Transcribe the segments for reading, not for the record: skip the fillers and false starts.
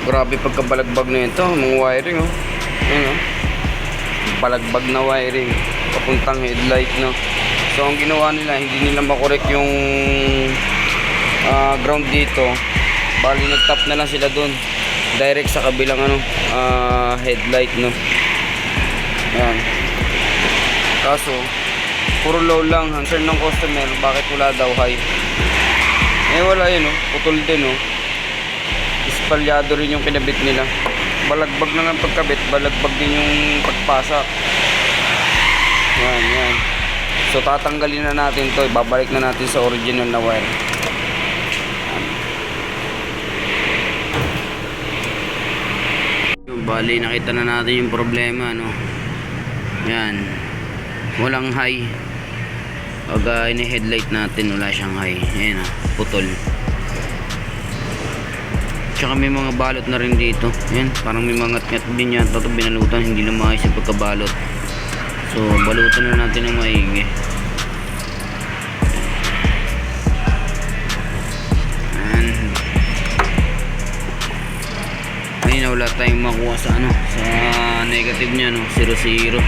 Grabe pagkabalagbag na ito, mga wiring oh. Ayan oh. Balagbag na wiring papuntang headlight no. So ang ginawa nila, hindi nila makorek yung ground dito. Bali nagtap na lang sila dun direct sa kabilang headlight no. Ayan. Kaso puro low lang. Concern ng customer, bakit wala daw high? Eh wala yun oh, putol din oh. Ispalyado rin yung kinabit nila. Balagbag na ng pagkabit, balagbag din yung pagpasa. Yan. So tatanggalin na natin to, babalik na natin sa original na wire. Bali nakita na natin yung problema no. Yan. Walang high. Pag ini-headlight natin wala siyang high. Ayan putol. Tsaka may mga balot na rin dito. Yan, parang may mga ngat-ngat din yata ito binalutan, hindi na maayos yung pagkabalot. So balutan na natin ng maigi. Kanina wala tayong makuha sa sa negative niya no, 0-0.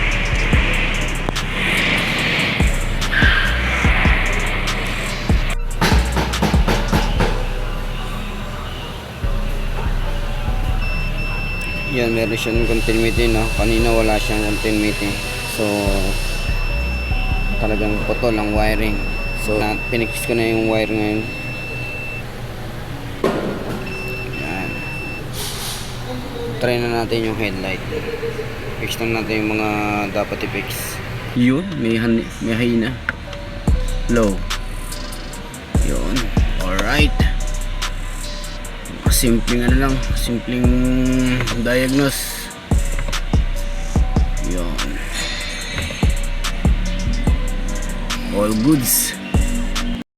Yan, meron siyang continuity no. Kanina wala siyang continuity. So talagang putol ang wiring. So pinix ko na yung wire ngayon. Yan. Try na natin yung headlight. Fix lang natin yung mga dapat i-fix. Yun, may high na. Low. Yun. Alright. Simpleng lang, simpleng diagnose. Yun. All goods.